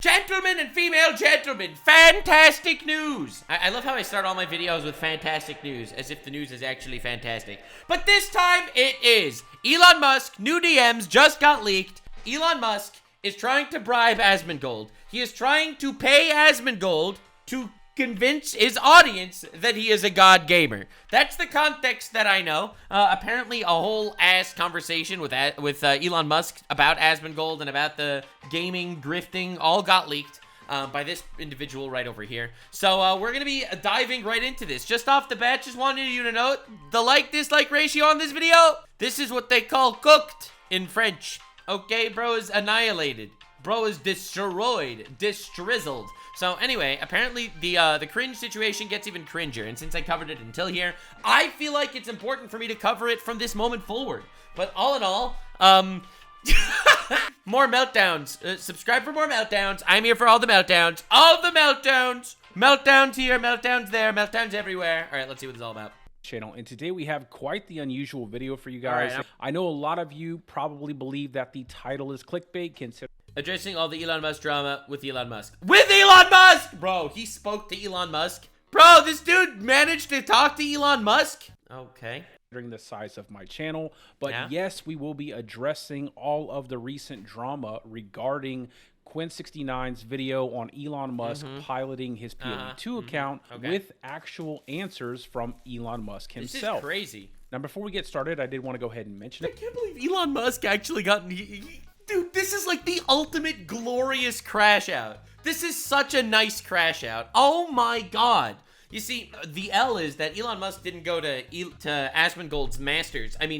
Gentlemen and female gentlemen, fantastic news! I love how I start all my videos with fantastic news, as if the news is actually fantastic. But this time, it is. Elon Musk, new DMs just got leaked. Elon Musk is trying to bribe Asmongold. He is trying to pay Asmongold to convince his audience that he is a god gamer. That's the context that I know. Apparently a whole ass conversation with Elon Musk about Asmongold and about the gaming grifting all got leaked by this individual right over here. So we're gonna be diving right into this. Just off the bat, just wanted you to note the like-dislike ratio on this video. This is what they call cooked in French. Okay, bro is annihilated. Bro is destroyed, distrizzled. So anyway, apparently the cringe situation gets even cringer, and since I covered it until here, I feel like it's important for me to cover it from this moment forward. But all in all, more meltdowns. Subscribe for more meltdowns. I'm here for all the meltdowns. All the meltdowns. Meltdowns here, meltdowns there, meltdowns everywhere. All right, let's see what it's all about. Channel, and today we have quite the unusual video for you guys. Right, I know a lot of you probably believe that the title is clickbait. Consider addressing all the Elon Musk drama with Elon Musk. With Elon Musk! Bro, he spoke to Elon Musk. Bro, this dude managed to talk to Elon Musk? Okay. During the size of my channel, but yes, we will be addressing all of the recent drama regarding Quinn69's video on Elon Musk piloting his POE2 account with actual answers from Elon Musk himself. This is crazy. Now, before we get started, I did want to go ahead and mention it. I can't believe Elon Musk actually got... Dude, this is like the ultimate glorious crash out. This is such a nice crash out. Oh my god. You see, the L is that Elon Musk didn't go to Asmongold's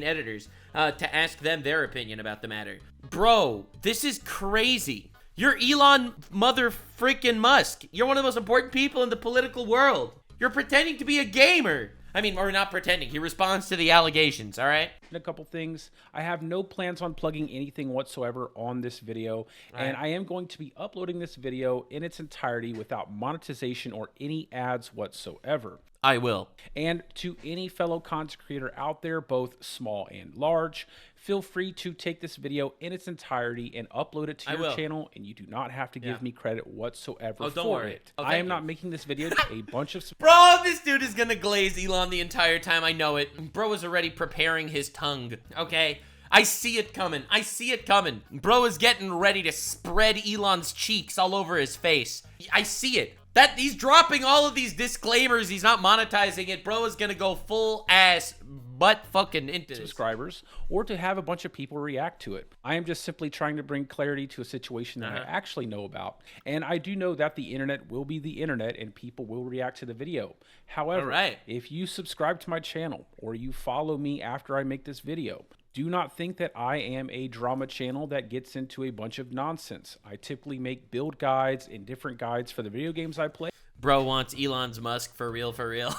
editors, to ask them their opinion about the matter. Bro, this is crazy. You're Elon mother freaking Musk. You're one of the most important people in the political world. You're pretending to be a gamer. I mean, or not pretending. He responds to the allegations, all right? A couple things. I have no plans on plugging anything whatsoever on this video, and I am going to be uploading this video in its entirety without monetization or any ads whatsoever. I will. And to any fellow content creator out there, both small and large, feel free to take this video in its entirety and upload it to your channel, and you do not have to give me credit whatsoever for it. I am not making this video to a bunch of... Bro, this dude is gonna glaze Elon the entire time. I know it. Bro is already preparing his tongue, okay? I see it coming. I see it coming. Bro is getting ready to spread Elon's cheeks all over his face. I see it. That he's dropping all of these disclaimers. He's not monetizing it. Bro is gonna go full ass butt fucking into subscribers, or to have a bunch of people react to it. I am just simply trying to bring clarity to a situation that I actually know about. And I do know that the internet will be the internet and people will react to the video. However, if you subscribe to my channel or you follow me after I make this video, do not think that I am a drama channel that gets into a bunch of nonsense. I typically make build guides and different guides for the video games I play. Bro wants Elon's Musk for real, for real.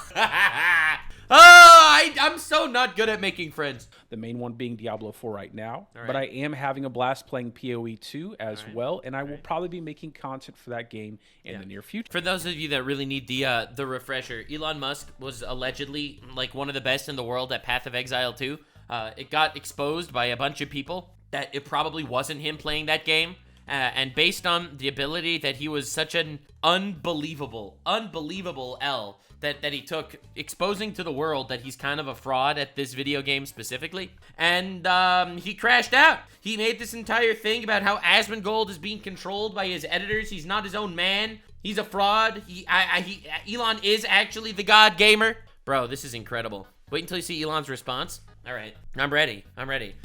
Oh, I'm so not good at making friends. The main one being Diablo 4 right now. But I am having a blast playing PoE2 as well, and I will probably be making content for that game in the near future. For those of you that really need the refresher, Elon Musk was allegedly like one of the best in the world at Path of Exile 2. It got exposed by a bunch of people that it probably wasn't him playing that game. And based on the ability that he was such an unbelievable L that he took, exposing to the world that he's kind of a fraud at this video game specifically. And he crashed out. He made this entire thing about how Asmongold is being controlled by his editors. He's not his own man. He's a fraud. Elon is actually the god gamer. Bro, this is incredible. Wait until you see Elon's response. All right, I'm ready.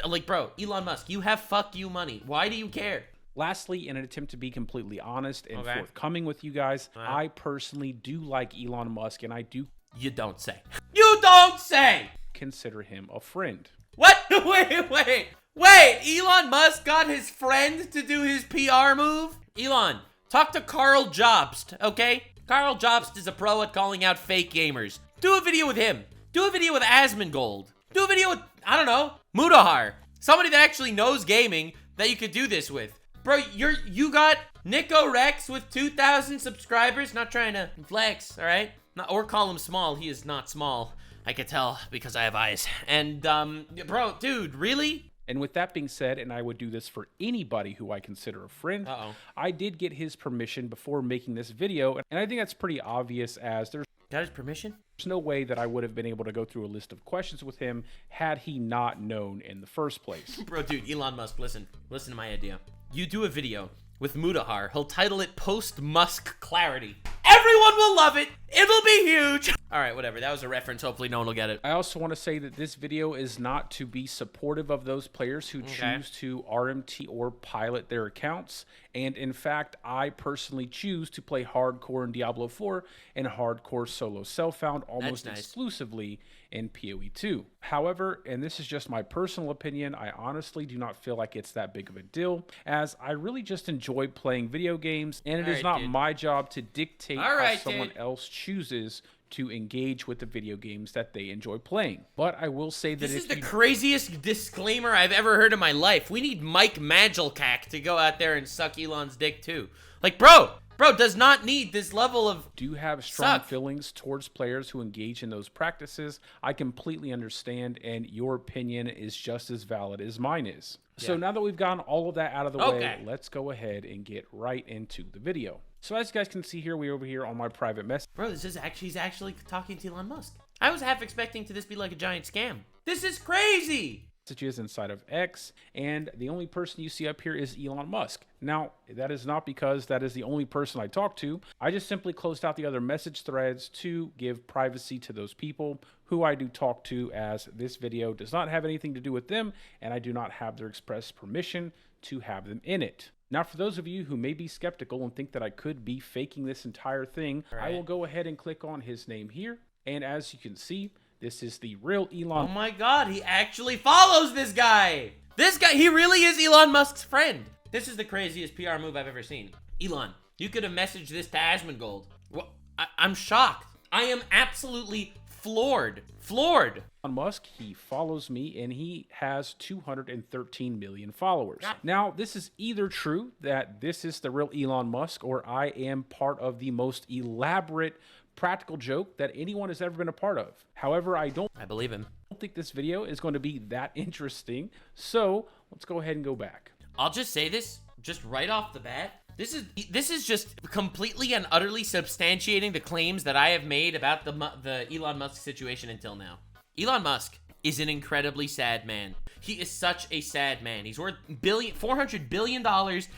Like, bro, Elon Musk, you have fuck you money. Why do you care? Lastly, in an attempt to be completely honest and forthcoming with you guys, I personally do like Elon Musk, and I do... You don't say. You don't say! Consider him a friend. What? Wait! Elon Musk got his friend to do his PR move? Elon, talk to Carl Jobst, okay? Carl Jobst is a pro at calling out fake gamers. Do a video with him. Do a video with Asmongold. Do a video with, I don't know, Mudahar. Somebody that actually knows gaming that you could do this with. Bro, you got Nico Rex with 2,000 subscribers. Not trying to flex, all right? Or call him small. He is not small. I could tell because I have eyes. And, bro, dude, really? And with that being said, and I would do this for anybody who I consider a friend, I did get his permission before making this video, and I think that's pretty obvious, as there's Got his permission? There's no way that I would have been able to go through a list of questions with him had he not known in the first place. Bro, dude, Elon Musk, listen to my idea. You do a video with Mudahar. He'll title it Post-Musk Clarity. Everyone will love it. It'll be huge. All right, whatever. That was a reference. Hopefully no one will get it. I also want to say that this video is not to be supportive of those players who choose to RMT or pilot their accounts. And in fact, I personally choose to play hardcore in Diablo 4 and hardcore solo self-found almost exclusively in PoE 2. However, and this is just my personal opinion, I honestly do not feel like it's that big of a deal, as I really just enjoy playing video games, and it is not my job to dictate how someone else chooses to engage with the video games that they enjoy playing. But I will say that this is the craziest disclaimer I've ever heard in my life. We need Mike Magilcack to go out there and suck Elon's dick too. Like, bro does not need this level of do have strong feelings towards players who engage in those practices. I completely understand, and your opinion is just as valid as mine is. Yeah. So now that we've gotten all of that out of the way, let's go ahead and get right into the video. So as you guys can see here, we're over here on my private message. Bro, he's actually talking to Elon Musk. I was half expecting to this be like a giant scam. This is crazy. Messages inside of X, and the only person you see up here is Elon Musk. Now, that is not because that is the only person I talk to. I just simply closed out the other message threads to give privacy to those people who I do talk to, as this video does not have anything to do with them, and I do not have their express permission to have them in it. Now, for those of you who may be skeptical and think that I could be faking this entire thing, I will go ahead and click on his name here, and as you can see, this is the real Elon. Oh my god, he actually follows this guy! This guy, he really is Elon Musk's friend. This is the craziest PR move I've ever seen. Elon, you could have messaged this to Asmongold. Well, I'm shocked. I am absolutely floored. Elon Musk, he follows me, and he has 213 million followers. Now, this is either true that this is the real Elon Musk, or I am part of the most elaborate practical joke that anyone has ever been a part of. However, I believe him. don't think this video is going to be that interesting. So let's go ahead and go back. I'll just say this, just right off the bat. This is just completely and utterly substantiating the claims that I have made about the Elon Musk situation until now. Elon Musk is an incredibly sad man. He is such a sad man. He's worth $400 billion.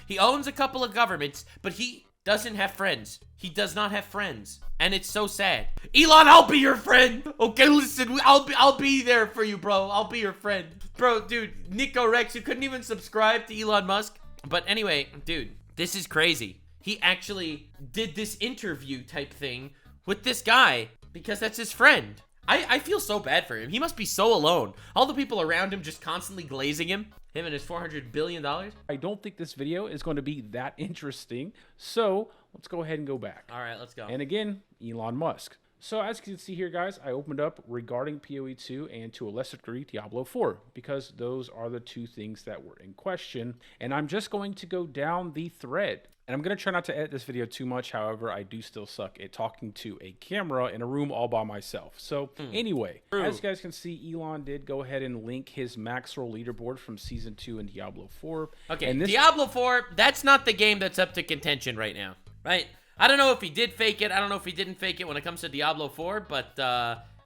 He owns a couple of governments, but he doesn't have friends. He does not have friends. And it's so sad. Elon, I'll be your friend. Okay, listen, I'll be there for you, bro. I'll be your friend. Bro, dude, Nico Rex, you couldn't even subscribe to Elon Musk. But anyway, dude, this is crazy. He actually did this interview type thing with this guy because that's his friend. I feel so bad for him. He must be so alone. All the people around him just constantly glazing him and his $400 billion. I don't think this video is going to be that interesting. So let's go ahead and go back. All right, let's go. And again, Elon Musk. So as you can see here, guys, I opened up regarding PoE 2 and to a lesser degree Diablo 4, because those are the two things that were in question. And I'm just going to go down the thread. And I'm going to try not to edit this video too much. However, I do still suck at talking to a camera in a room all by myself. So anyway, as you guys can see, Elon did go ahead and link his max roll leaderboard from Season 2 in Diablo 4. Okay, and Diablo 4, that's not the game that's up to contention right now, right? I don't know if he did fake it. I don't know if he didn't fake it when it comes to Diablo 4. But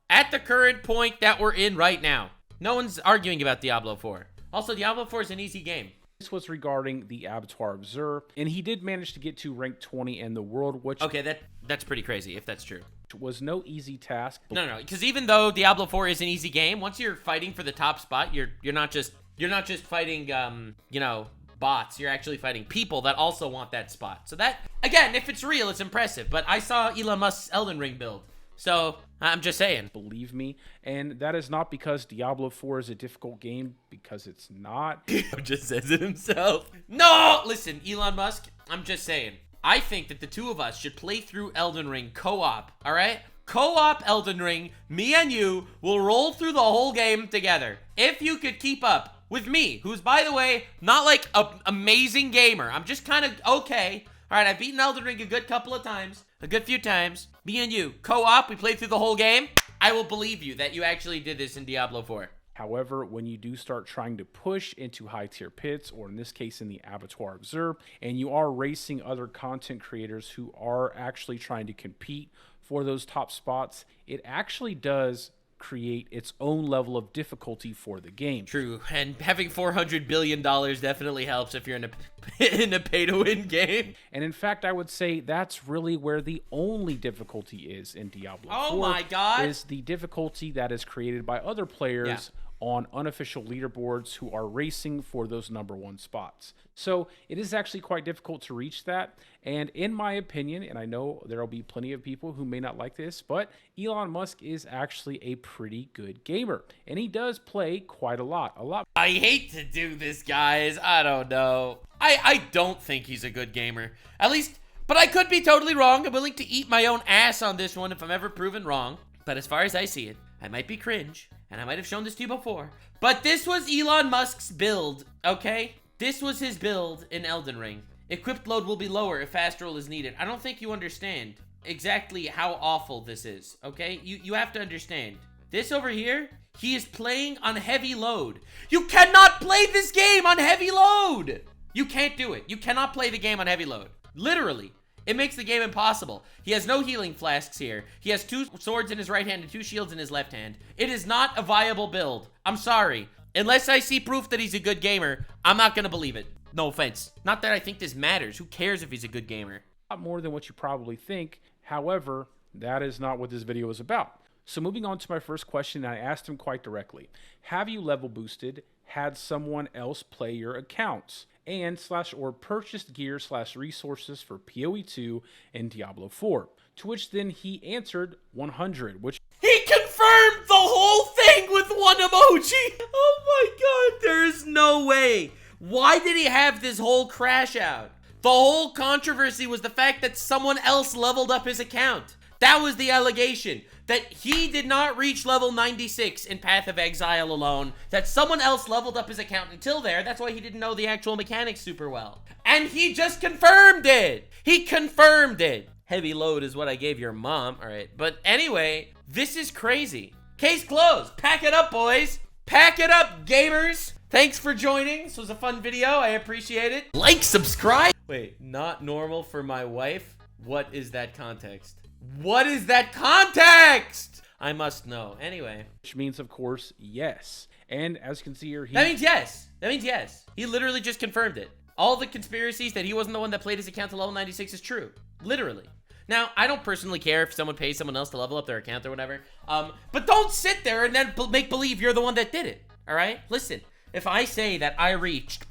at the current point that we're in right now, no one's arguing about Diablo 4. Also, Diablo 4 is an easy game. This was regarding the Abattoir Observer, and he did manage to get to rank 20 in the world, which... Okay, that's pretty crazy, if that's true. Was no easy task. No, because even though Diablo 4 is an easy game, once you're fighting for the top spot, you're not just fighting, you know, bots. You're actually fighting people that also want that spot. So that, again, if it's real, it's impressive. But I saw Elon Musk's Elden Ring build. So, I'm just saying. Believe me. And that is not because Diablo 4 is a difficult game, because it's not. He just says it himself. No! Listen, Elon Musk, I'm just saying. I think that the two of us should play through Elden Ring co-op, all right? Co-op Elden Ring, me and you will roll through the whole game together. If you could keep up with me, who's, by the way, not like an amazing gamer. I'm just kind of okay. All right, I've beaten Elden Ring a good couple of times. A good few times. Me and you, co-op, we played through the whole game. I will believe you that you actually did this in Diablo 4. However, when you do start trying to push into high tier pits, or in this case in the abattoir of Zerb, and you are racing other content creators who are actually trying to compete for those top spots, it actually does create its own level of difficulty for the game. True, and having $400 billion definitely helps if you're in a pay-to-win game. And in fact, I would say that's really where the only difficulty is in Diablo 4. Oh my God! Is the difficulty that is created by other players on unofficial leaderboards who are racing for those #1 spots. So it is actually quite difficult to reach that. And in my opinion, and I know there will be plenty of people who may not like this, but Elon Musk is actually a pretty good gamer. And he does play quite a lot. I hate to do this, guys. I don't know. I don't think he's a good gamer. At least, but I could be totally wrong. I'm willing to eat my own ass on this one if I'm ever proven wrong. But as far as I see it, I might be cringe, and I might have shown this to you before, but this was Elon Musk's build, okay? This was his build in Elden Ring. Equipped load will be lower if fast roll is needed. I don't think you understand exactly how awful this is, okay? You have to understand. This over here, he is playing on heavy load. You cannot play this game on heavy load! You can't do it. You cannot play the game on heavy load. Literally. It makes the game impossible. He has no healing flasks here. He has 2 swords in his right hand and 2 shields in his left hand. It is not a viable build. I'm sorry. Unless I see proof that he's a good gamer, I'm not gonna believe it. No offense. Not that I think this matters. Who cares if he's a good gamer? A lot more than what you probably think. However, that is not what this video is about. So moving on to my first question, I asked him quite directly. Have you level boosted, had someone else play your accounts, and /or purchased gear / resources for PoE 2 and Diablo 4? To which then he answered 100, which he confirmed the whole thing with 1 emoji. Oh my God, there's no way. Why did he have this whole crash out? The whole controversy was the fact that someone else leveled up his account. That was the allegation, that he did not reach level 96 in Path of Exile alone, that someone else leveled up his account until there. That's why he didn't know the actual mechanics super well. And he just confirmed it. He confirmed it. Heavy load is what I gave your mom. All right, but anyway, this is crazy. Case closed. Pack it up, boys. Pack it up, gamers. Thanks for joining. This was a fun video. I appreciate it. Like, subscribe. Wait, not normal for my wife? What is that context? What is that context? I must know. Anyway. Which means, of course, yes. And as you can see here, that means yes. That means yes. He literally just confirmed it. All the conspiracies that he wasn't the one that played his account to level 96 is true. Literally. Now, I don't personally care if someone pays someone else to level up their account or whatever. But don't sit there and then make believe you're the one that did it. All right? Listen. If I say that I reached,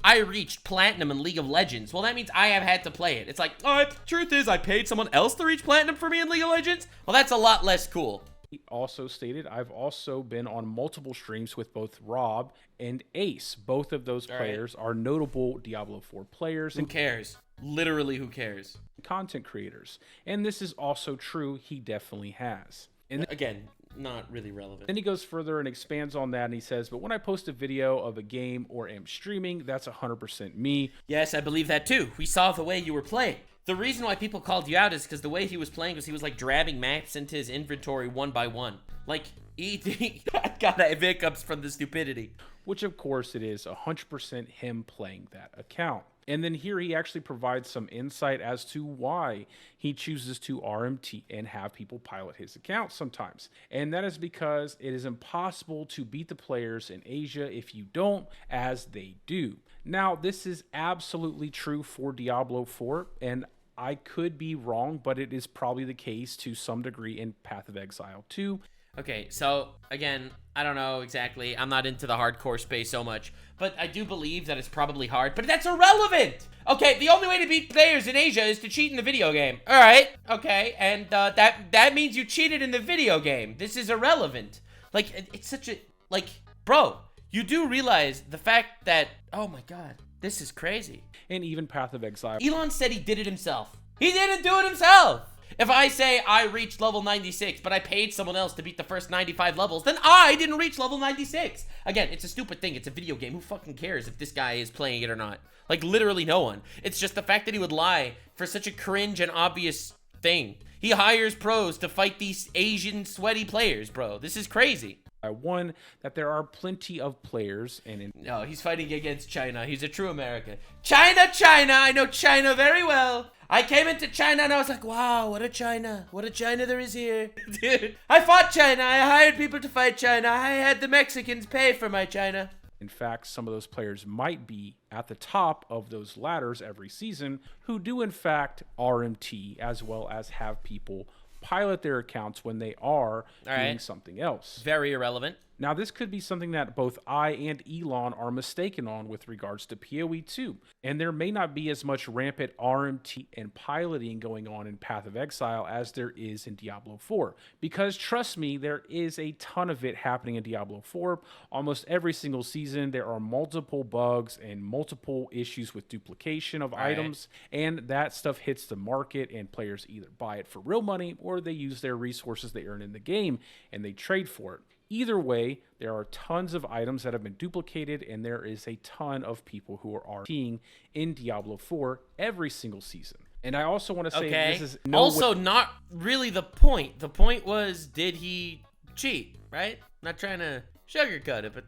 I reached platinum in League of Legends, well, that means I have had to play it. It's like, oh, the truth is I paid someone else to reach platinum for me in League of Legends? Well, that's a lot less cool. He also stated, I've also been on multiple streams with both Rob and Ace. Both of those players are notable Diablo 4 players. Who cares? Literally, who cares? Content creators. And this is also true. He definitely has. And again, not really relevant. Then he goes further and expands on that, and he says, but when I post a video of a game or am streaming, that's 100% me. Yes, I believe that too. We saw the way you were playing. The reason why people called you out is because the way he was playing was he was like dragging maps into his inventory 1 by 1. Like, God, I have hiccups from the stupidity. Which, of course, it is 100% him playing that account. And then here he actually provides some insight as to why he chooses to RMT and have people pilot his account sometimes. And that is because it is impossible to beat the players in Asia if you don't, as they do. Now, this is absolutely true for Diablo 4, and I could be wrong, but it is probably the case to some degree in Path of Exile 2. Okay, so again, I don't know exactly. I'm not into the hardcore space so much, but I do believe that it's probably hard, but that's irrelevant. Okay, the only way to beat players in Asia is to cheat in the video game. All right, okay, and that means you cheated in the video game. This is irrelevant. Like, it's such a, like, bro, you do realize the fact that, oh my God, this is crazy. And even Path of Exile. Elon said he did it himself. He didn't do it himself. If I say I reached level 96, but I paid someone else to beat the first 95 levels, then I didn't reach level 96. Again, it's a stupid thing. It's a video game. Who fucking cares if this guy is playing it or not? Like, literally no one. It's just the fact that he would lie for such a cringe and obvious thing. He hires pros to fight these Asian sweaty players, bro. This is crazy. One, that there are plenty of players, and No, he's fighting against China. He's a true American. China, China! I know China very well. I came into China and I was like, wow, what a China. What a China there is here. Dude, I fought China. I hired people to fight China. I had the Mexicans pay for my China. in fact, some of those players might be at the top of those ladders every season who do in fact RMT, as well as have people pilot their accounts when they are doing something else. Very irrelevant. Now, this could be something that both I and Elon are mistaken on with regards to PoE 2, and there may not be as much rampant RMT and piloting going on in Path of Exile as there is in Diablo 4, because trust me, there is a ton of it happening in Diablo 4. Almost every single season, there are multiple bugs and multiple issues with duplication of items, and that stuff hits the market, and players either buy it for real money or they use their resources they earn in the game and they trade for it. Either way, there are tons of items that have been duplicated, and there is a ton of people who are RTing in Diablo 4 every single season. And I also want to say this is not really the point. The point was, did he cheat, right? Not trying to sugarcoat it, but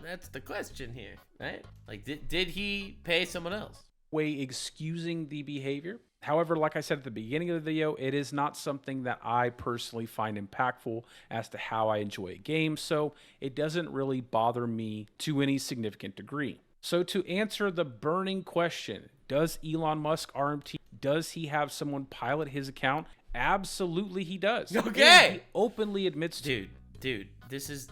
that's the question here, right? Like, did he pay someone else? Way excusing the behavior. However, like I said at the beginning of the video, it is not something that I personally find impactful as to how I enjoy a game, so it doesn't really bother me to any significant degree. So to answer the burning question, does Elon Musk RMT? Does he have someone pilot his account? Absolutely he does. Okay. And he openly admits to. Dude, this is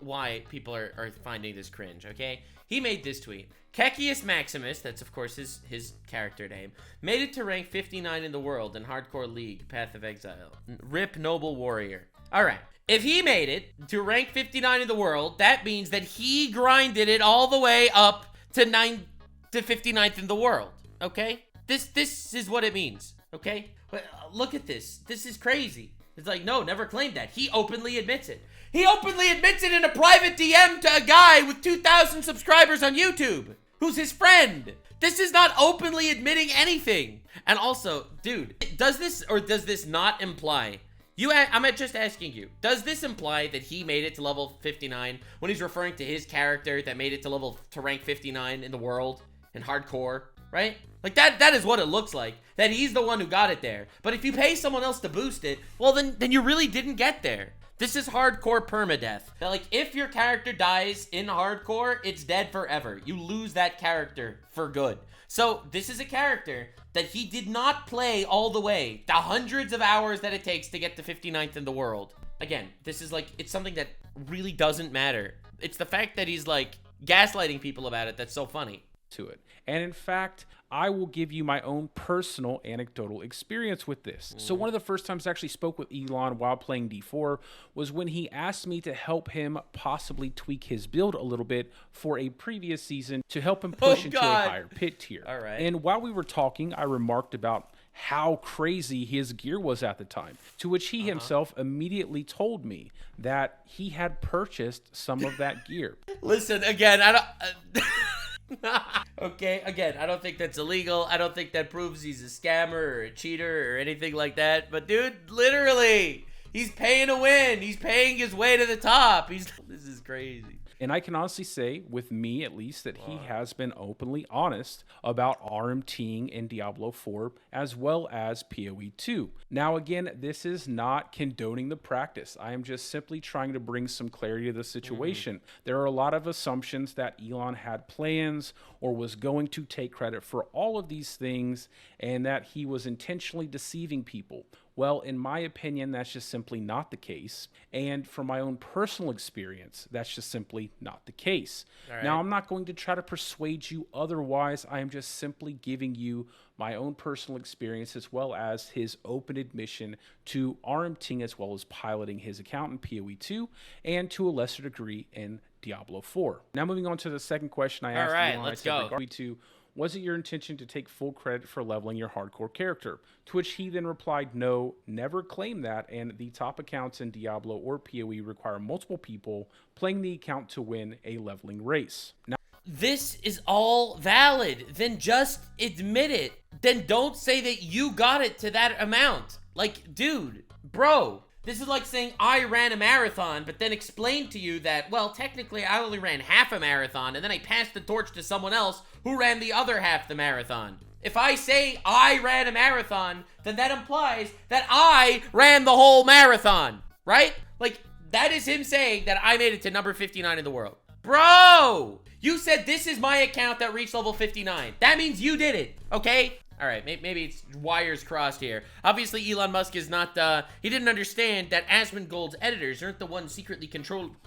why people are finding this cringe, okay? He made this tweet. Kekius Maximus, that's of course his character name, made it to rank 59 in the world in Hardcore League, Path of Exile. Rip Noble Warrior. Alright, if he made it to rank 59 in the world, that means that he grinded it all the way up to 59th in the world, okay? This is what it means, okay? But look at this. This is crazy. It's like, no, never claimed that. He openly admits it. He openly admits it in a private DM to a guy with 2,000 subscribers on YouTube, who's his friend. This is not openly admitting anything. And also, dude, does this not imply, I'm just asking you, does this imply that he made it to level 59 when he's referring to his character that made it to rank 59 in the world in hardcore, right? Like that is what it looks like, that he's the one who got it there. But if you pay someone else to boost it, well then you really didn't get there. This is hardcore permadeath. That, like, if your character dies in hardcore, it's dead forever. You lose that character for good. So this is a character that he did not play all the way, the hundreds of hours that it takes to get to 59th in the world. Again, this is like, it's something that really doesn't matter. It's the fact that he's like gaslighting people about it that's so funny. To it. And in fact, I will give you my own personal anecdotal experience with this. So one of the first times I actually spoke with Elon while playing D4 was when he asked me to help him possibly tweak his build a little bit for a previous season to help him push into a higher pit tier. All right. And while we were talking, I remarked about how crazy his gear was at the time, to which he himself immediately told me that he had purchased some of that gear. Listen, again, I don't... Okay, again, I don't think that's illegal. I don't think that proves he's a scammer or a cheater or anything like that. But dude, literally, he's paying to win. He's paying his way to the top. This is crazy. And I can honestly say, with me at least, that he has been openly honest about RMTing in Diablo 4 as well as PoE 2. Now again, this is not condoning the practice. I am just simply trying to bring some clarity to the situation. There are a lot of assumptions that Elon had plans or was going to take credit for all of these things and that he was intentionally deceiving people. Well, in my opinion, that's just simply not the case. And from my own personal experience, that's just simply not the case. Now, I'm not going to try to persuade you otherwise. I am just simply giving you my own personal experience as well as his open admission to RMTing as well as piloting his account in PoE 2 and to a lesser degree in Diablo 4. Now, moving on to the second question I asked Elon, let's go. PoE 2, was it your intention to take full credit for leveling your hardcore character? To which he then replied, no, never claimed that, and the top accounts in Diablo or PoE require multiple people playing the account to win a leveling race. Now, this is all valid. Then just admit it. Then don't say that you got it to that amount. Like, dude, bro, This is like saying I ran a marathon, but then explained to you that, well, technically I only ran half a marathon, and then I passed the torch to someone else who ran the other half the marathon. If I say I ran a marathon, then that implies that I ran the whole marathon, right? Like, that is him saying that I made it to number 59 in the world. Bro, you said this is my account that reached level 59. That means you did it, okay? All right, maybe it's wires crossed here. Obviously, Elon Musk is not, he didn't understand that Asmongold's editors aren't the ones secretly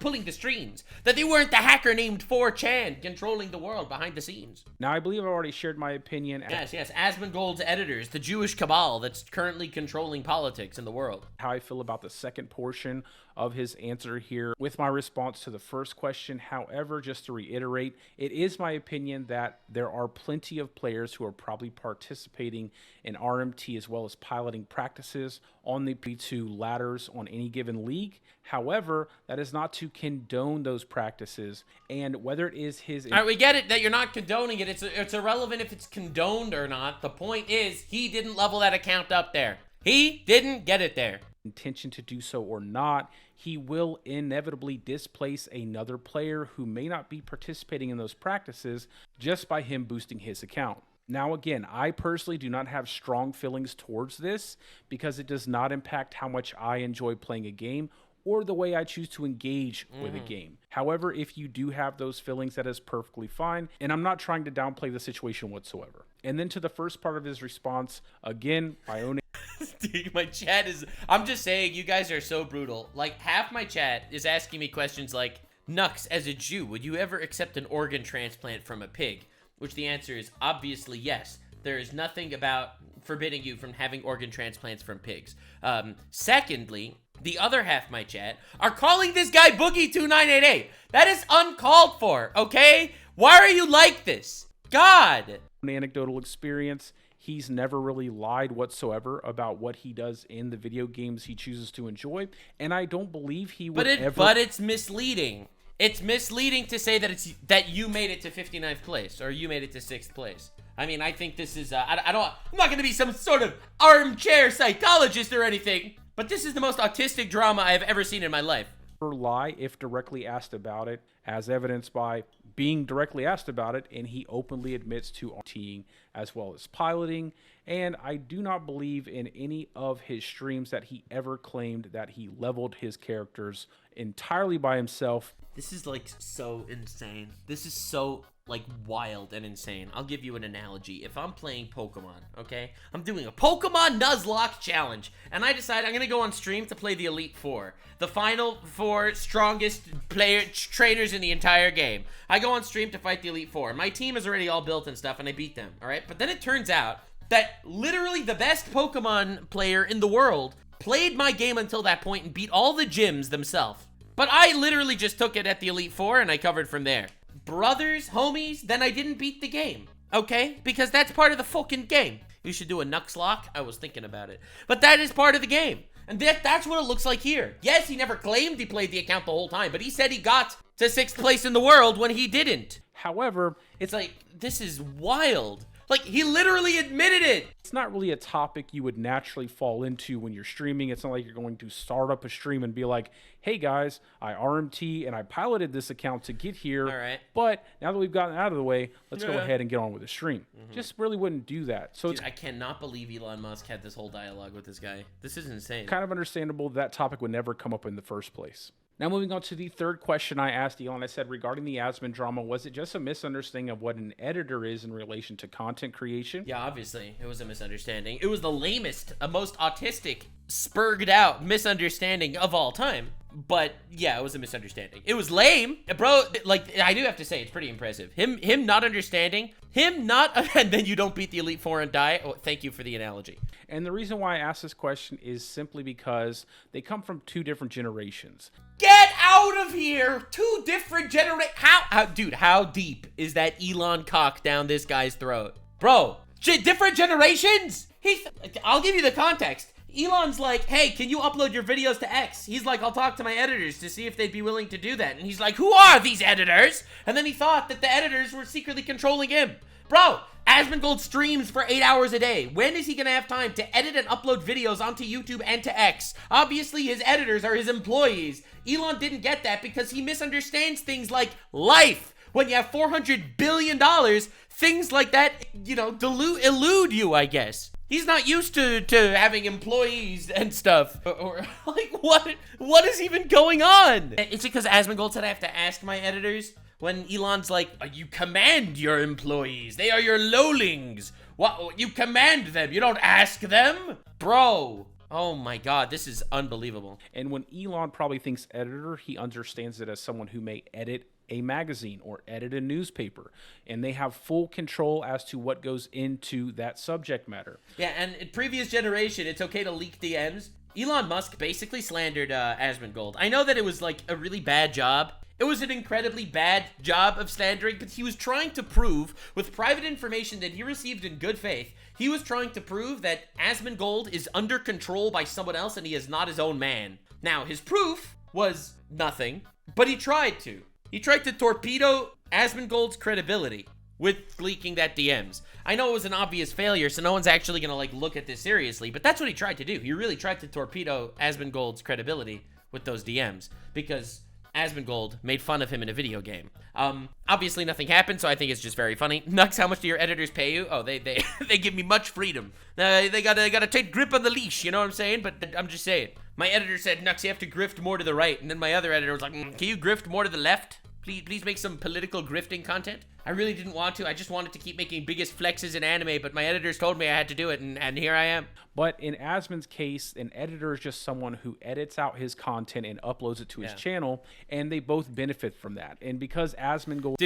pulling the strings. That they weren't the hacker named 4chan controlling the world behind the scenes. Now, I believe I've already shared my opinion. Yes, Asmongold's editors, the Jewish cabal that's currently controlling politics in the world. How I feel about the second portion of his answer here with my response to the first question. However, just to reiterate, it is my opinion that there are plenty of players who are probably participating in RMT as well as piloting practices on the P2 ladders on any given league. However, that is not to condone those practices, and whether it is his... All right, we get it that you're not condoning it. It's irrelevant if it's condoned or not. The point is, he didn't level that account up there. He didn't get it there. Intention to do so or not, he will inevitably displace another player who may not be participating in those practices just by him boosting his account. Now again, I personally do not have strong feelings towards this because it does not impact how much I enjoy playing a game or the way I choose to engage with a game. However, if you do have those feelings, that is perfectly fine, and I'm not trying to downplay the situation whatsoever. And then to the first part of his response, again, my own... Dude, my chat is... I'm just saying, you guys are so brutal. Like, half my chat is asking me questions like, Nux, as a Jew, would you ever accept an organ transplant from a pig? Which the answer is obviously yes. There is nothing about forbidding you from having organ transplants from pigs. Secondly, the other half of my chat are calling this guy Boogie2988. That is uncalled for, okay? Why are you like this? God! An anecdotal experience. He's never really lied whatsoever about what he does in the video games he chooses to enjoy, and I don't believe he would But it's misleading. It's misleading to say that that you made it to 59th place or you made it to 6th place. I mean, I think this is I'm not going to be some sort of armchair psychologist or anything, but this is the most autistic drama I have ever seen in my life. Lie if directly asked about it, as evidenced by being directly asked about it, and he openly admits to RTing as well as piloting. And I do not believe in any of his streams that he ever claimed that he leveled his characters entirely by himself. This is like so insane. This is so like wild and insane. I'll give you an analogy. If I'm playing Pokemon, okay? I'm doing a Pokemon Nuzlocke challenge, and I decide I'm gonna go on stream to play the Elite Four, the final 4 strongest trainers in the entire game. I go on stream to fight the Elite Four. My team is already all built and stuff, and I beat them, all right? But then it turns out that literally the best Pokemon player in the world played my game until that point and beat all the gyms themselves. But I literally just took it at the Elite Four and I covered from there. Brothers, homies, then I didn't beat the game, okay? Because that's part of the fucking game. You should do a Nuxlock. I was thinking about it. But that is part of the game. And that's what it looks like here. Yes, he never claimed he played the account the whole time, but he said he got to 6th place in the world when he didn't. However, It's like, this is wild. Like, he literally admitted it. it's not really a topic you would naturally fall into when you're streaming. It's not like you're going to start up a stream and be like, hey guys, I RMT and I piloted this account to get here. All right. But now that we've gotten out of the way, let's go ahead and get on with the stream. Just really wouldn't do that. So Dude, I cannot believe Elon Musk had this whole dialogue with this guy. This is insane. it's kind of understandable that topic would never come up in the first place. Now moving on to the third question I asked Elon, I said regarding the Asmon drama, was it just a misunderstanding of what an editor is in relation to content creation? Yeah, obviously, it was a misunderstanding. It was the lamest, most autistic, spurged out misunderstanding of all time. But yeah, it was a misunderstanding. It was lame, bro. Like, I do have to say, it's pretty impressive. Him not understanding, and then you don't beat the Elite Four and die. Oh, thank you for the analogy. And the reason why I asked this question is simply because they come from 2 different generations. Get out of here! 2 different dude, how deep is that Elon cock down this guy's throat? Bro, different generations? I'll give you the context. Elon's like, hey, can you upload your videos to X? He's like, I'll talk to my editors to see if they'd be willing to do that. And he's like, who are these editors? And then he thought that the editors were secretly controlling him. Bro, Asmongold streams for 8 hours a day. When is he gonna have time to edit and upload videos onto YouTube and to X? Obviously, his editors are his employees. Elon didn't get that because he misunderstands things like life. When you have $400 billion, things like that, you know, elude you, I guess. He's not used to having employees and stuff. Or like, what is even going on? Is it because Asmongold said I have to ask my editors? When Elon's like, you command your employees. They are your lowlings. What? You command them. You don't ask them? Bro. Oh my God, this is unbelievable. And when Elon probably thinks editor, he understands it as someone who may edit a magazine or edit a newspaper, and they have full control as to what goes into that subject matter. Yeah, and in previous generation, it's okay to leak DMs. Elon Musk basically slandered Asmongold. I know that it was like a really bad job. It was an incredibly bad job of slandering because he was trying to prove with private information that he received in good faith, he was trying to prove that Asmongold is under control by someone else and he is not his own man. Now, his proof was nothing, but he tried to. He tried to torpedo Asmongold's credibility with leaking that DMs. I know it was an obvious failure, so no one's actually gonna like look at this seriously, but that's what he tried to do. He really tried to torpedo Asmongold's credibility with those DMs because Asmongold made fun of him in a video game. Obviously nothing happened, so I think it's just very funny. Nux, how much do your editors pay you? Oh, they they give me much freedom. They gotta take grip on the leash, you know what I'm saying? But I'm just saying. My editor said, Nux, you have to grift more to the right. And then my other editor was like, can you grift more to the left? Please make some political grifting content. I really didn't want to. I just wanted to keep making biggest flexes in anime, but my editors told me I had to do it, and here I am. But in Asmon's case, an editor is just someone who edits out his content and uploads it to his channel, and they both benefit from that. And because Asmongold...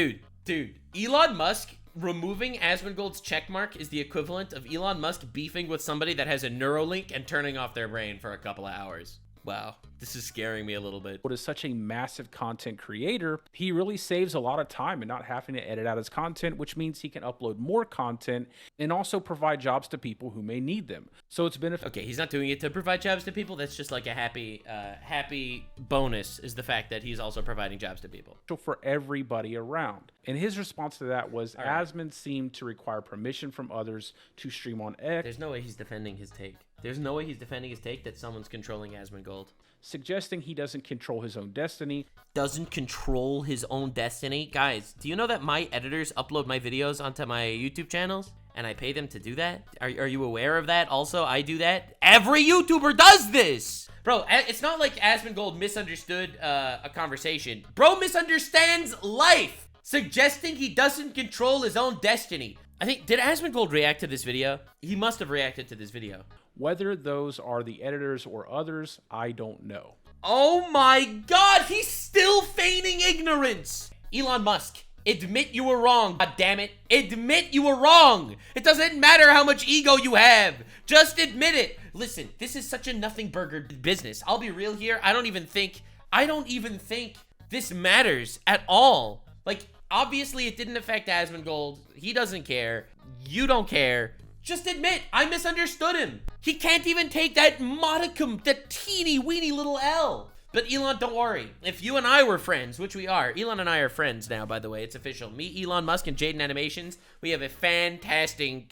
Dude, Elon Musk removing Asmongold's checkmark is the equivalent of Elon Musk beefing with somebody that has a Neuralink and turning off their brain for a couple of hours. Wow, this is scaring me a little bit. Is such a massive content creator, he really saves a lot of time and not having to edit out his content, which means he can upload more content and also provide jobs to people who may need them. So it's been okay, he's not doing it to provide jobs to people. That's just like a happy bonus is the fact that he's also providing jobs to people. For everybody around. And his response to that was Asmon seemed to require permission from others to stream on X. There's no way he's defending his take. There's no way he's defending his take that someone's controlling Asmongold. Suggesting he doesn't control his own destiny. Doesn't control his own destiny? Guys, do you know that my editors upload my videos onto my YouTube channels? And I pay them to do that? Are you aware of that? Also, I do that? Every YouTuber does this! Bro, it's not like Asmongold misunderstood a conversation. Bro misunderstands life! Suggesting he doesn't control his own destiny. I think, did Asmongold react to this video? He must have reacted to this video. Whether those are the editors or others, I don't know. Oh my God, he's still feigning ignorance. Elon Musk, admit you were wrong. God damn it. Admit you were wrong. It doesn't matter how much ego you have. Just admit it. Listen, this is such a nothing burger business. I'll be real here. I don't even think this matters at all. Like, obviously it didn't affect Asmongold. He doesn't care. You don't care. Just admit, I misunderstood him. He can't even take that modicum, that teeny weeny little L. But Elon, don't worry. If you and I were friends, which we are, Elon and I are friends now, by the way, it's official. Me, Elon Musk, and Jaden Animations, we have a fantastic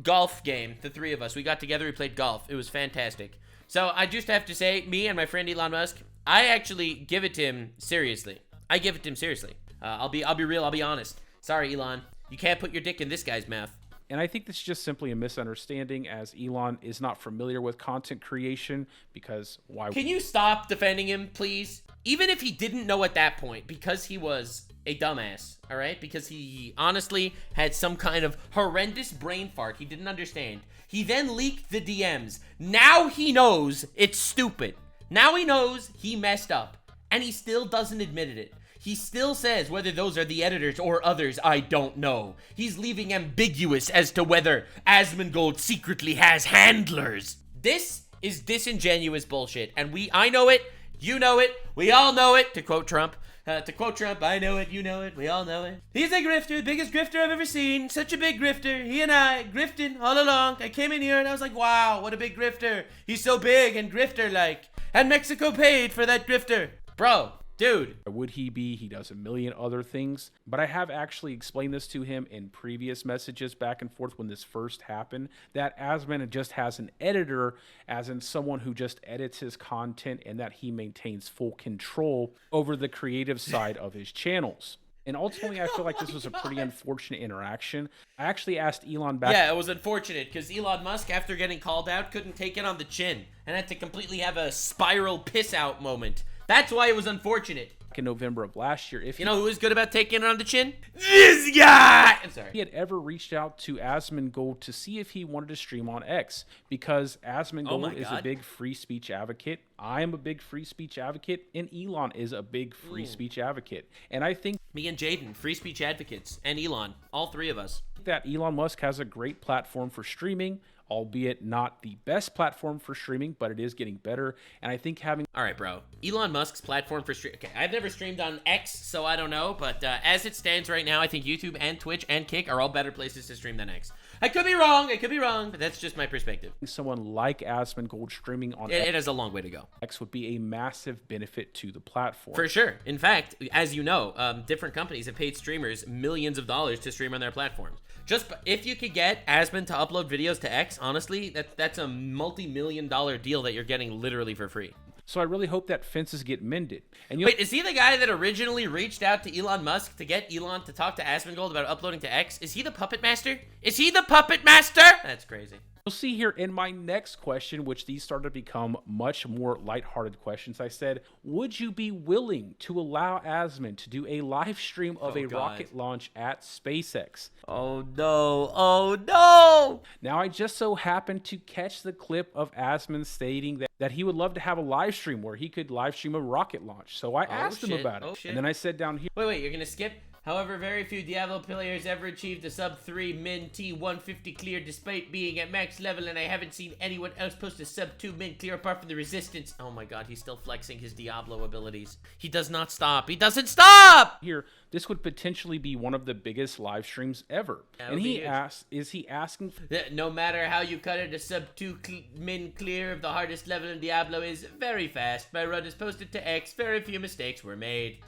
golf game, the three of us. We got together, we played golf. It was fantastic. So I just have to say, me and my friend Elon Musk, I actually give it to him seriously. I give it to him seriously. I'll be real, I'll be honest. Sorry, Elon. You can't put your dick in this guy's mouth. And I think this is just simply a misunderstanding, as Elon is not familiar with content creation, because why... Can you stop defending him, please? Even if he didn't know at that point, because he was a dumbass, all right? Because he honestly had some kind of horrendous brain fart he didn't understand. He then leaked the DMs. Now he knows it's stupid. Now he knows he messed up. And he still doesn't admit it. He still says whether those are the editors or others, I don't know. He's leaving ambiguous as to whether Asmongold secretly has handlers. This is disingenuous bullshit, and I know it, you know it, we all know it, to quote Trump. I know it, you know it, we all know it. He's a grifter, the biggest grifter I've ever seen. Such a big grifter. He and I grifting all along. I came in here and I was like, wow, what a big grifter. He's so big and grifter-like. And Mexico paid for that grifter. Bro, Dude. Would he be? He does a million other things. But I have actually explained this to him in previous messages back and forth when this first happened, that Asman just has an editor, as in someone who just edits his content, and that he maintains full control over the creative side of his channels. And ultimately, I feel like this was a pretty unfortunate interaction. I actually asked Elon back. Yeah, it was unfortunate because Elon Musk, after getting called out, couldn't take it on the chin and had to completely have a spiral piss out moment. That's why it was unfortunate. In November of last year, if you know who was good about taking it on the chin? This guy! I'm sorry. He had ever reached out to Asmongold to see if he wanted to stream on X, because Asmongold is a big free speech advocate. I am a big free speech advocate, and Elon is a big free speech advocate. And I think me and Jaden, free speech advocates, and Elon, all three of us, that Elon Musk has a great platform for streaming, albeit not the best platform for streaming, but it is getting better. And I think having... All right, bro. Elon Musk's platform for streaming... Okay, I've never streamed on X, so I don't know. But as it stands right now, I think YouTube and Twitch and Kick are all better places to stream than X. I could be wrong, but that's just my perspective. Someone like Asmongold streaming on X... It has a long way to go. X would be a massive benefit to the platform. For sure. In fact, as you know, different companies have paid streamers millions of dollars to stream on their platforms. Just if you could get Asmon to upload videos to X, honestly, that's a multi-million-dollar deal that you're getting literally for free. So I really hope that fences get mended. And wait, is he the guy that originally reached out to Elon Musk to get Elon to talk to Asmongold about uploading to X? Is he the puppet master? Is he the puppet master? That's crazy. You'll see here in my next question, which these started to become much more lighthearted questions. I said, would you be willing to allow Asmon to do a live stream of rocket launch at SpaceX? Oh no, oh no! Now, I just so happened to catch the clip of Asmon stating that he would love to have a live stream where he could live stream a rocket launch. So I asked him about it. And then I said down here. Wait, you're gonna skip? However, very few Diablo players ever achieved a sub-3 min T150 clear despite being at max level, and I haven't seen anyone else post a sub-2 min clear apart from the Resistance. Oh my god, he's still flexing his Diablo abilities. He does not stop. He doesn't stop! Here, this would potentially be one of the biggest live streams ever. And he asks, is he asking... No matter how you cut it, a sub-2 min clear of the hardest level in Diablo is very fast. My run is posted to X. Very few mistakes were made.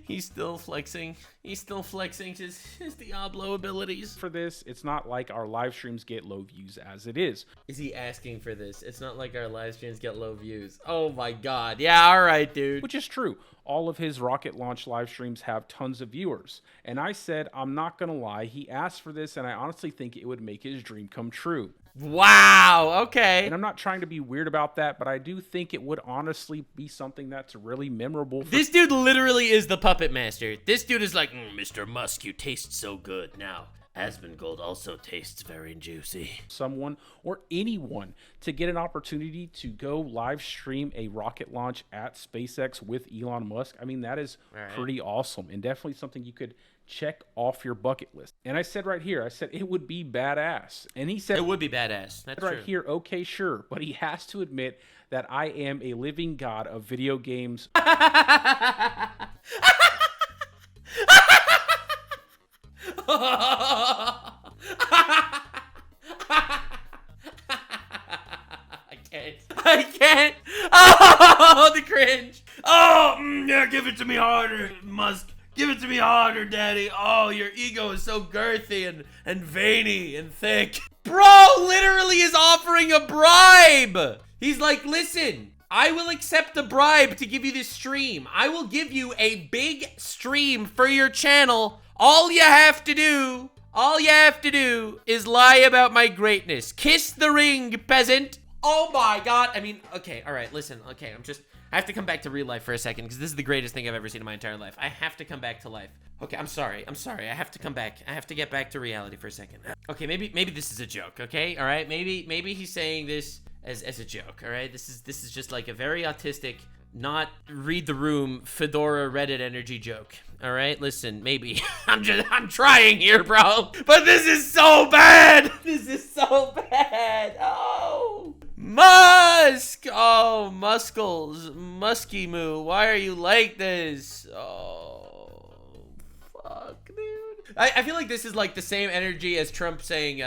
He's still flexing. He's still flexing his Diablo abilities. For this, it's not like our live streams get low views as it is. Is he asking for this? It's not like our live streams get low views. Oh my god. Yeah, alright, dude. Which is true. All of his rocket launch live streams have tons of viewers. And I said, I'm not gonna lie, he asked for this, and I honestly think it would make his dream come true. Wow, okay. And I'm not trying to be weird about that, but I do think it would honestly be something that's really memorable. This dude literally is the puppet master. This dude is like, Mr. Musk, you taste so good. Now, Asmongold also tastes very juicy. Someone or anyone to get an opportunity to go live stream a rocket launch at SpaceX with Elon Musk. I mean, that is pretty awesome, and definitely something you could check off your bucket list. And I said right here, I said it would be badass. And he said it would be badass. That's right here, okay, sure. But he has to admit that I am a living god of video games. I can't. Oh, the cringe. Oh, yeah, give it to me harder, Musk. Give it to me harder, daddy. Oh, your ego is so girthy and veiny and thick. Bro literally is offering a bribe. He's like, listen, I will accept a bribe to give you this stream. I will give you a big stream for your channel. All you have to do is lie about my greatness. Kiss the ring, peasant. Oh my god. I mean, okay, all right, listen. Okay, I have to come back to real life for a second because this is the greatest thing I've ever seen in my entire life. I have to come back to life. Okay, I'm sorry. I have to come back. I have to get back to reality for a second. Okay, maybe this is a joke, okay? All right? Maybe he's saying this as a joke, all right? This is just like a very autistic, not read the room fedora Reddit energy joke. All right? Listen, maybe I'm trying here, bro. But this is so bad. This is so bad. Oh. Musk! Oh, Muscles. Musky Moo. Why are you like this? Oh, fuck, dude. I feel like this is like the same energy as Trump saying,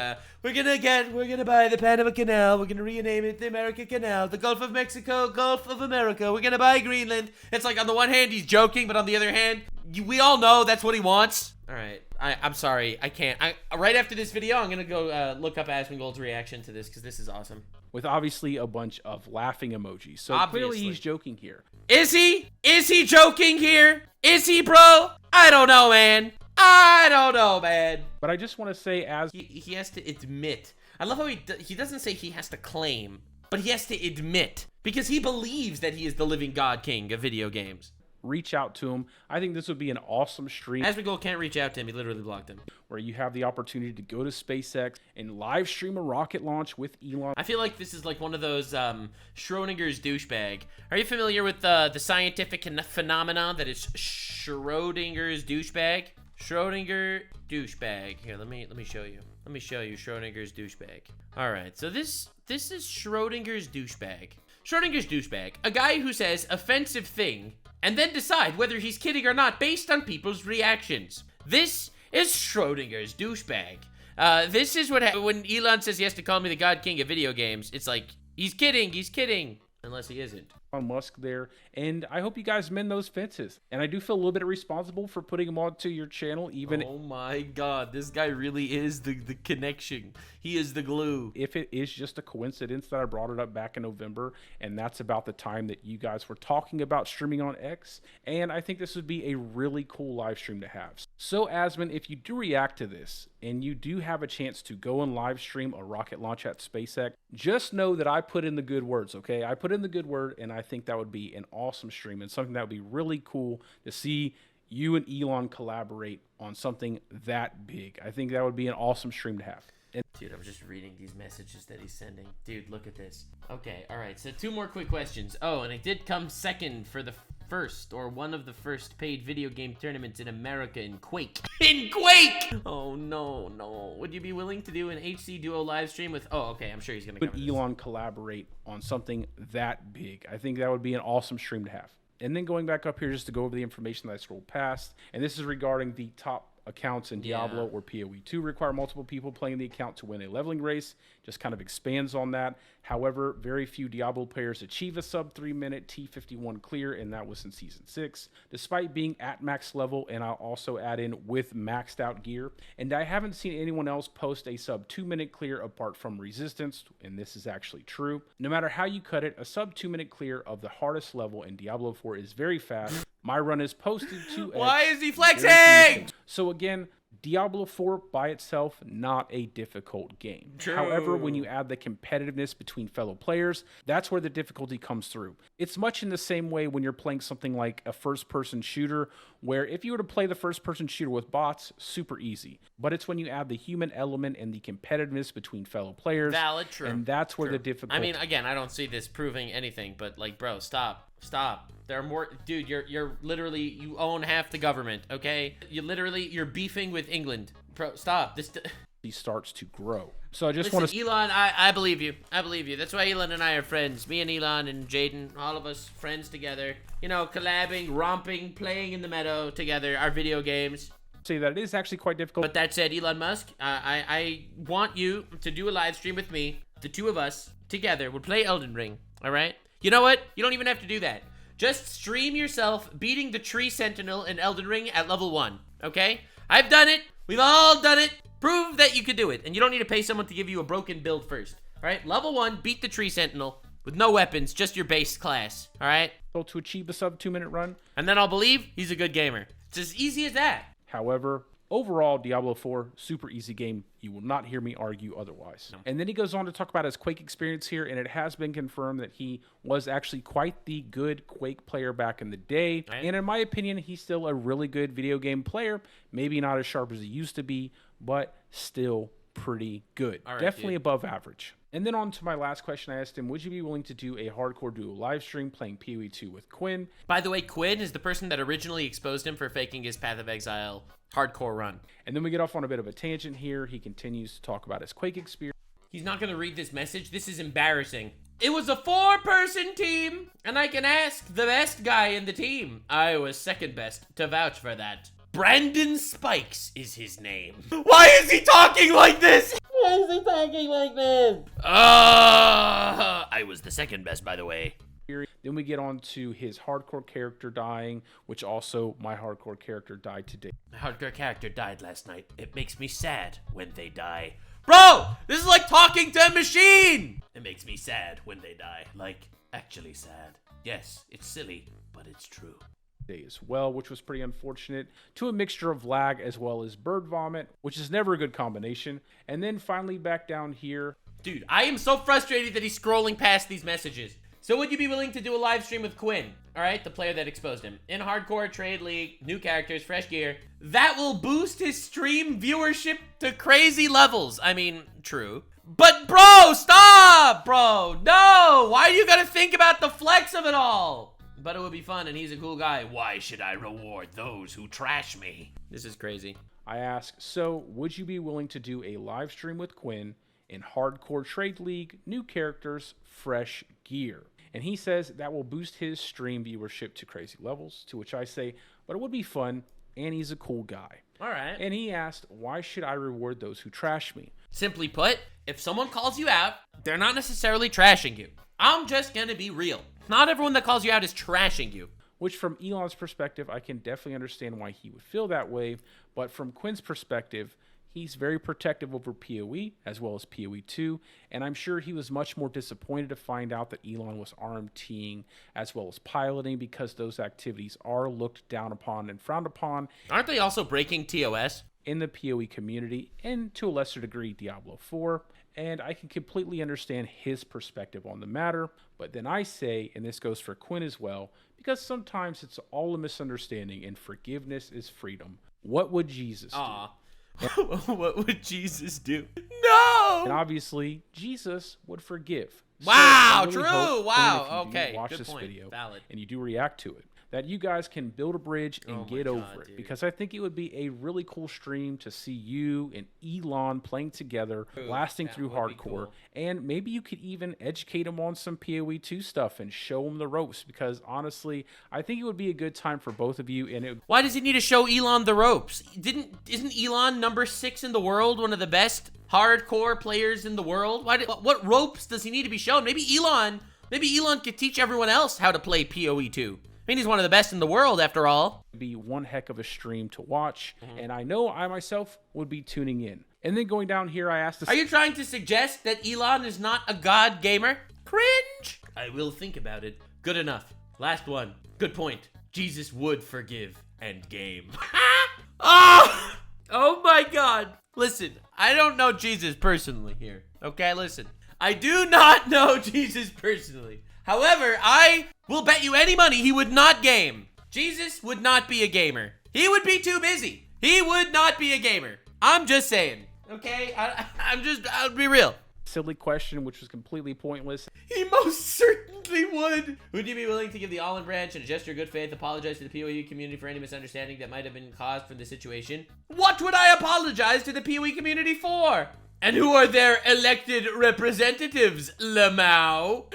we're gonna buy the Panama Canal, we're gonna rename it the American Canal, the Gulf of Mexico, Gulf of America, we're gonna buy Greenland. It's like on the one hand he's joking, but on the other hand, we all know that's what he wants. All right, I'm sorry, I can't. Right after this video, I'm gonna go look up Asmongold's reaction to this because this is awesome. With obviously a bunch of laughing emojis. So clearly he's joking here. Is he? Is he joking here? Is he, bro? I don't know, man. I don't know, man. But I just want to say, as he has to admit. I love how he doesn't say he has to claim, but he has to admit because he believes that he is the living God King of video games. Reach out to him. I think this would be an awesome stream. Asmongold can't reach out to him. He literally blocked him. Where you have the opportunity to go to SpaceX and live stream a rocket launch with Elon. I feel like this is like one of those Schrodinger's douchebag. Are you familiar with the scientific phenomenon that is Schrodinger's douchebag? Schrodinger douchebag. Here, let me show you. Let me show you Schrodinger's douchebag. All right, so this is Schrodinger's douchebag. Schrodinger's douchebag, a guy who says offensive thing and then decide whether he's kidding or not based on people's reactions. This is Schrodinger's douchebag. This is what happens when Elon says he has to call me the God King of video games. It's like, he's kidding. Unless he isn't. On Musk there, and I hope you guys mend those fences. And I do feel a little bit responsible for putting him onto your channel, even. Oh my God, this guy really is the connection. He is the glue. If it is just a coincidence that I brought it up back in November, and that's about the time that you guys were talking about streaming on X, and I think this would be a really cool live stream to have. So Asmon, if you do react to this, and you do have a chance to go and live stream a rocket launch at SpaceX, just know that I put in the good words, okay? I put in the good word, and I think that would be an awesome stream and something that would be really cool to see you and Elon collaborate on something that big. I think that would be an awesome stream to have. Dude, I'm just reading these messages that he's sending. Dude, look at this. Okay, all right, so 2 more quick questions. Oh, and it did come second for the first or one of the first paid video game tournaments in America in Quake. In Quake! Oh, no. Would you be willing to do an HC Duo live stream with... Oh, okay, I'm sure he's going to cover this. Elon collaborate on something that big. I think that would be an awesome stream to have. And then going back up here just to go over the information that I scrolled past. And this is regarding the top accounts in Diablo or PoE2 require multiple people playing the account to win a leveling race. Just kind of expands on that. However, very few Diablo players achieve a sub 3-minute T51 clear, and that was in Season 6, despite being at max level, and I'll also add in with maxed out gear. And I haven't seen anyone else post a sub 2-minute clear apart from Resistance, and this is actually true. No matter how you cut it, a sub 2-minute clear of the hardest level in Diablo 4 is very fast. My run is posted to... Why is he flexing? So again, Diablo 4 by itself, not a difficult game. True. However, when you add the competitiveness between fellow players, that's where the difficulty comes through. It's much in the same way when you're playing something like a first-person shooter, where if you were to play the first-person shooter with bots, super easy. But it's when you add the human element and the competitiveness between fellow players. Valid, true. And that's where the difficulty... I mean, again, I don't see this proving anything, but like, bro, stop. There are more, dude. You're literally, you own half the government, okay? You're beefing with England, bro. Stop this. He starts to grow. So I just Listen, want to... Elon, I believe you. I believe you. That's why Elon and I are friends. Me and Elon and Jaden, all of us friends together. You know, collabing, romping, playing in the meadow together, our video games. Say that it is actually quite difficult. But that said, Elon Musk, I want you to do a live stream with me. The 2 of us together would play Elden Ring, all right? You know what? You don't even have to do that. Just stream yourself beating the Tree Sentinel in Elden Ring at level 1, okay? I've done it. We've all done it. Prove that you could do it. And you don't need to pay someone to give you a broken build first, all right? Level 1, beat the Tree Sentinel with no weapons, just your base class, all right? To achieve the sub 2-minute run. And then I'll believe he's a good gamer. It's as easy as that. However, overall, Diablo 4, super easy game. You will not hear me argue otherwise. No. And then he goes on to talk about his Quake experience here, and it has been confirmed that he was actually quite the good Quake player back in the day. Right. And in my opinion, he's still a really good video game player. Maybe not as sharp as he used to be, but still pretty good. Right, definitely above average. And then on to my last question, I asked him, would you be willing to do a hardcore duo live stream playing PoE2 with Quinn? By the way, Quinn is the person that originally exposed him for faking his Path of Exile hardcore run. And then we get off on a bit of a tangent here. He continues to talk about his Quake experience. He's not going to read this message. This is embarrassing. It was a 4-person team, and I can ask the best guy in the team. I was second best to vouch for that. Brandon Spikes is his name. Why is he talking like this? Why is he talking like this? I was the second best, by the way. Then we get on to his hardcore character dying, which also my hardcore character died today. My hardcore character died last night. It makes me sad when they die. Bro, this is like talking to a machine. It makes me sad when they die. Like, actually sad. Yes, it's silly, but it's true. As well, which was pretty unfortunate, to a mixture of lag as well as bird vomit, which is never a good combination. And then finally back down here. Dude, I am so frustrated that he's scrolling past these messages. So would you be willing to do a live stream with Quinn? All right, the player that exposed him. In hardcore, trade league, new characters, fresh gear. That will boost his stream viewership to crazy levels. I mean, true. But bro, stop, bro. No, why do you gotta think about the flex of it all? But it would be fun and he's a cool guy. Why should I reward those who trash me? This is crazy. I ask, so would you be willing to do a live stream with Quinn in hardcore trade league, new characters, fresh gear? And he says that will boost his stream viewership to crazy levels, to which I say, but it would be fun, and he's a cool guy. All right. And he asked, why should I reward those who trash me? Simply put, if someone calls you out, they're not necessarily trashing you. I'm just gonna be real. Not everyone that calls you out is trashing you. Which from Elon's perspective, I can definitely understand why he would feel that way, but from Quinn's perspective, he's very protective over PoE as well as PoE 2, and I'm sure he was much more disappointed to find out that Elon was RMTing as well as piloting, because those activities are looked down upon and frowned upon. Aren't they also breaking TOS? In the PoE community, and to a lesser degree Diablo 4, and I can completely understand his perspective on the matter, but then I say, and this goes for Quinn as well, because sometimes it's all a misunderstanding and forgiveness is freedom. What would Jesus do? What would Jesus do? No! And obviously, Jesus would forgive. Wow, so true. Hope, Wow, if you okay. do watch Good this point. video Valid. and you do react to it, that you guys can build a bridge and get over it. Dude. Because I think it would be a really cool stream to see you and Elon playing together, blasting through hardcore. Cool. And maybe you could even educate him on some PoE 2 stuff and show him the ropes. Because honestly, I think it would be a good time for both of you. And why does he need to show Elon the ropes? Isn't Elon number 6 in the world, one of the best hardcore players in the world? What ropes does he need to be shown? Maybe Elon could teach everyone else how to play PoE 2. I mean, he's one of the best in the world, after all. It'd be one heck of a stream to watch, and I know I myself would be tuning in. And then going down here, I asked... Are you trying to suggest that Elon is not a god gamer? Cringe! I will think about it. Good enough. Last one. Good point. Jesus would forgive. End game. Oh my god. Listen, I don't know Jesus personally here. Okay, listen. I do not know Jesus personally. However, I will bet you any money he would not game. Jesus would not be a gamer. He would be too busy. He would not be a gamer. I'm just saying. Okay? I'll be real. Silly question, which was completely pointless. He most certainly would. Would you be willing to give the olive branch and a gesture of good faith, apologize to the PoE community for any misunderstanding that might have been caused from the situation? What would I apologize to the PoE community for? And who are their elected representatives, lmao?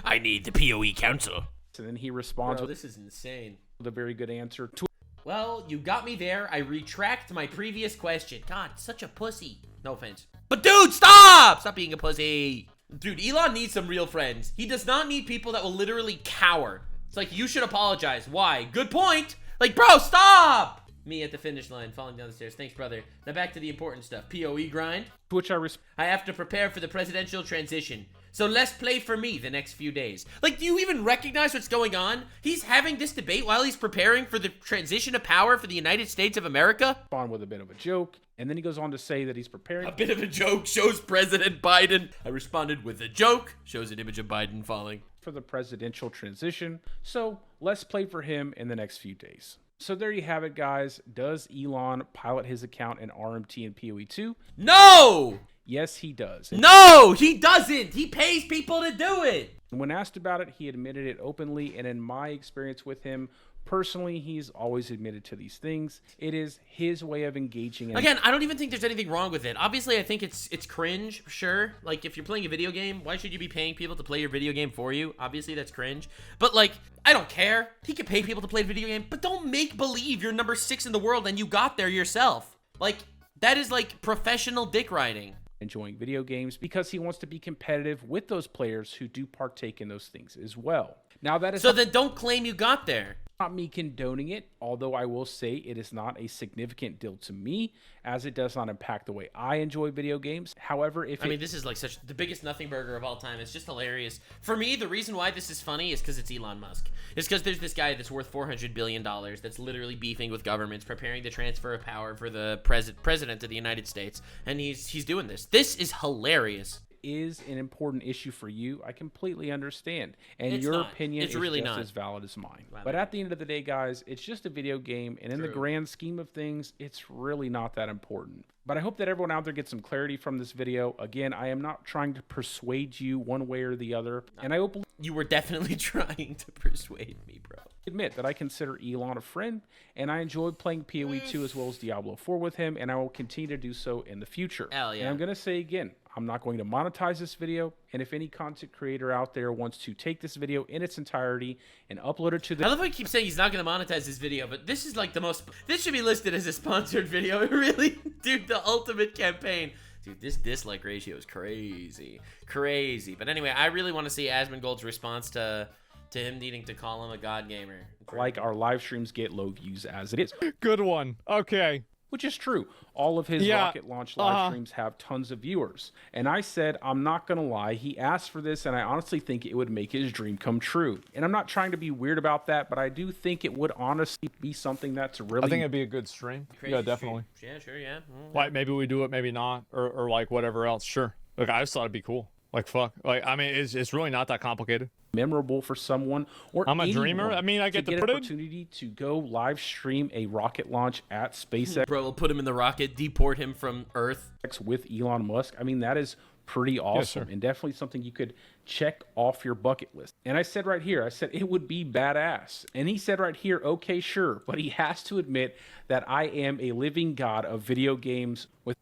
I need the PoE council. And then he responds Bro, this is insane. with a very good answer to... Well, you got me there. I retract my previous question. God, such a pussy. No offense. But dude, stop! Stop being a pussy. Dude, Elon needs some real friends. He does not need people that will literally cower. It's like, you should apologize. Why? Good point. Like, bro, stop! Me at the finish line, falling down the stairs. Thanks, brother. Now back to the important stuff. PoE grind. To which I have to prepare for the presidential transition. So let's play for me the next few days. Like, do you even recognize what's going on? He's having this debate while he's preparing for the transition of power for the United States of America. On with a bit of a joke, and then he goes on to say that he's preparing... A bit of a joke shows President Biden. I responded with a joke, shows an image of Biden falling. For the presidential transition, so let's play for him in the next few days. So there you have it, guys. Does Elon pilot his account in RMT and PoE 2? No! Yes, he does. No, he doesn't. He pays people to do it. When asked about it, he admitted it openly, and in my experience with him, Personally, he's always admitted to these things. It is his way of engaging. Again, I don't even think there's anything wrong with it. Obviously, I think it's cringe, sure. Like, if you're playing a video game, why should you be paying people to play your video game for you? Obviously, that's cringe. But, like, I don't care. He can pay people to play a video game, but don't make believe you're number 6 in the world and you got there yourself. Like, that is, like, professional dick riding. Enjoying video games because he wants to be competitive with those players who do partake in those things as well. Now, that is so then don't claim you got there. Not me condoning it, although I will say it is not a significant deal to me, as it does not impact the way I enjoy video games. However, I mean, this is like such the biggest nothing burger of all time. It's just hilarious. For me, the reason why this is funny is because it's Elon Musk. It's because there's this guy that's worth $400 billion that's literally beefing with governments, preparing the transfer of power for the president of the United States, and he's doing this. This is hilarious. Is an important issue for you, I completely understand, and It's your not. opinion It's is really just not. as valid as mine. Wow. But at the end of the day, guys, it's just a video game, and in the True. grand scheme of things, it's really not that important. But I hope that everyone out there gets some clarity from this video. Again, I am not trying to persuade you one way or the other, and I hope You were definitely trying to persuade me, bro. admit that I consider Elon a friend, and I enjoyed playing PoE 2 as well as Diablo 4 with him, and I will continue to do so in the future. Hell yeah. And I'm going to say again, I'm not going to monetize this video, and if any content creator out there wants to take this video in its entirety and upload it to I the... love how he keeps saying he's not going to monetize this video, but this is like the most... This should be listed as a sponsored video. It really... Dude, the ultimate campaign. Dude, this dislike ratio is crazy. Crazy. But anyway, I really want to see Asmongold's response to him needing to call him a god gamer. Like our live streams get low views as it is. Good one. Okay. Which is true. All of his rocket launch live streams have tons of viewers. And I said, I'm not going to lie. He asked for this, and I honestly think it would make his dream come true. And I'm not trying to be weird about that, but I do think it would honestly be something that's really... I think it'd be a good stream. Crazy Yeah, definitely. stream. Yeah, sure, yeah. Like, maybe we do it, maybe not. Or like, whatever else. Sure. Like, I just thought it'd be cool. Like, fuck. Like, I mean, it's really not that complicated. memorable for someone or I'm a anyone dreamer. I mean, I get to an put it. opportunity to go live stream a rocket launch at SpaceX Bro, we'll put him in the rocket, deport him from Earth. with Elon Musk. I mean, that is pretty awesome sir. and definitely something you could check off your bucket list. And I said right here, I said it would be badass. And he said right here, okay, sure, but he has to admit that I am a living god of video games with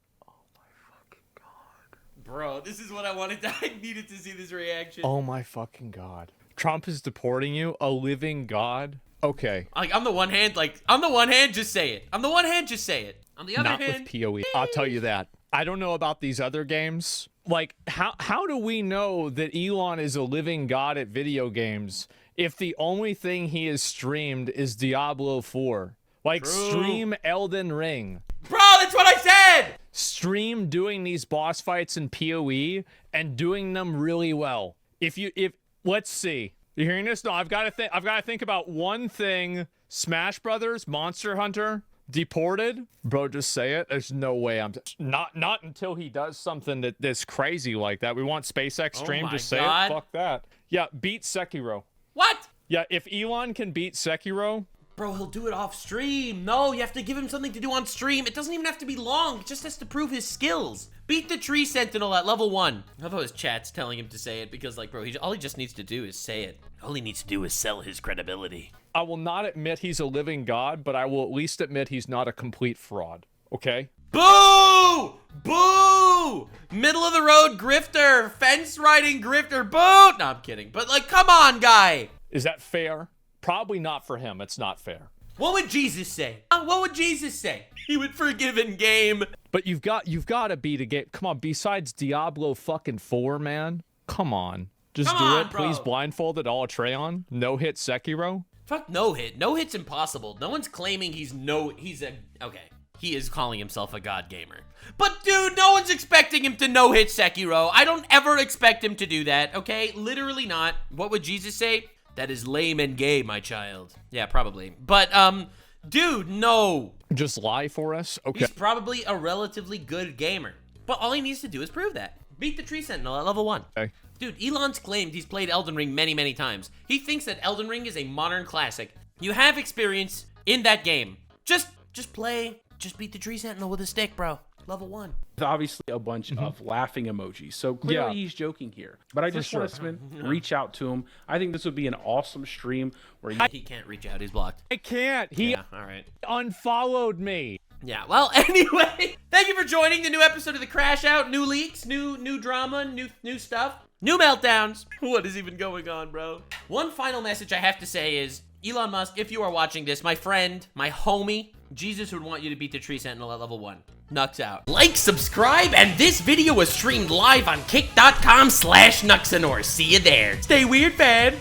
Bro, this is what I wanted. I needed to see this reaction. Oh my fucking god. Trump is deporting you? A living god? Okay. Like, on the one hand, just say it. On the one hand, just say it. On the other Not hand, with PoE. I'll tell you that. I don't know about these other games. Like, how do we know that Elon is a living god at video games if the only thing he has streamed is Diablo 4? Like, True. stream Elden Ring. bro, that's what I said. Stream doing these boss fights in PoE and doing them really well. If let's see. You hearing this? No, I've got to think about one thing. Smash Brothers, Monster Hunter, deported. Bro, just say it. There's no way I'm not until he does something that's crazy like that. We want SpaceX stream. my Just say God. it. Fuck that. Yeah, beat Sekiro. What? Yeah, if Elon can beat Sekiro, Bro, he'll do it off stream. No, you have to give him something to do on stream. It doesn't even have to be long. It just has to prove his skills. Beat the tree sentinel at level 1. I love how his chat's telling him to say it because, like, bro, all he just needs to do is say it. All he needs to do is sell his credibility. I will not admit he's a living god, but I will at least admit he's not a complete fraud. Okay? Boo! Boo! Middle of the road grifter. Fence riding grifter. Boo! No, I'm kidding. But, like, come on, guy. Is that fair? Probably not for him. It's not fair. What would Jesus say? What would Jesus say? He would forgive in game. But you've got to beat a game. Come on, besides Diablo fucking 4, man. Come on. Just Come do on, it. Please bro. blindfolded all Treon. No hit Sekiro. Fuck no hit. No hit's impossible. No one's claiming okay. He is calling himself a god gamer. But dude, no one's expecting him to no hit Sekiro. I don't ever expect him to do that, okay? Literally not. What would Jesus say? That is lame and gay, my child. Yeah, probably. But, dude, no. Just lie for us? Okay. He's probably a relatively good gamer. But all he needs to do is prove that. Beat the tree sentinel at level 1. Okay. Dude, Elon's claimed he's played Elden Ring many, many times. He thinks that Elden Ring is a modern classic. You have experience in that game. Just play. Just beat the tree sentinel with a stick, bro. level 1. Obviously a bunch of laughing emojis. So clearly he's joking here. But I just want to reach out to him. I think this would be an awesome stream where he can't reach out. He's blocked. I can't. He all right. unfollowed me. Yeah, well, anyway, thank you for joining the new episode of the Crash Out. New leaks, new drama, new stuff, new meltdowns. What is even going on, bro? One final message I have to say is, Elon Musk, if you are watching this, my friend, my homie, Jesus would want you to beat the Tree Sentinel at level 1. Nux out. Like, subscribe, and this video was streamed live on kick.com/Nuxanor. See you there. Stay weird, fam.